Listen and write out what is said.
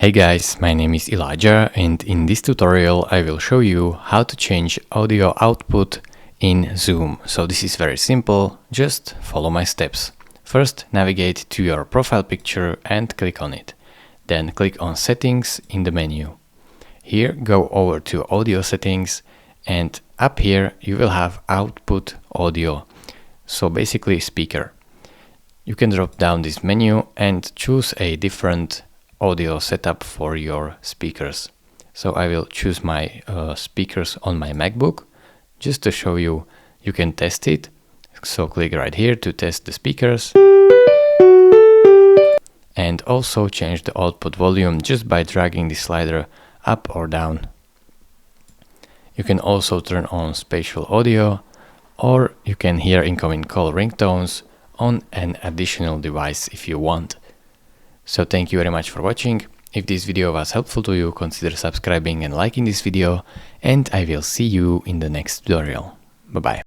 Hey guys, my name is Elijah and in this tutorial I will show you how to change audio output in Zoom. So this is very simple, just follow my steps. First, navigate to your profile picture and click on it. Then click on Settings in the menu. Here go over to Audio Settings and up here you will have Output Audio. So basically speaker. You can drop down this menu and choose a different audio setup for your speakers. So I will choose my speakers on my MacBook just to show you. You can test it. So click right here to test the speakers and also change the output volume just by dragging the slider up or down. You can also turn on spatial audio, or you can hear incoming call ringtones on an additional device if you want. So thank you very much for watching. If this video was helpful to you, consider subscribing and liking this video, and I will see you in the next tutorial. Bye bye.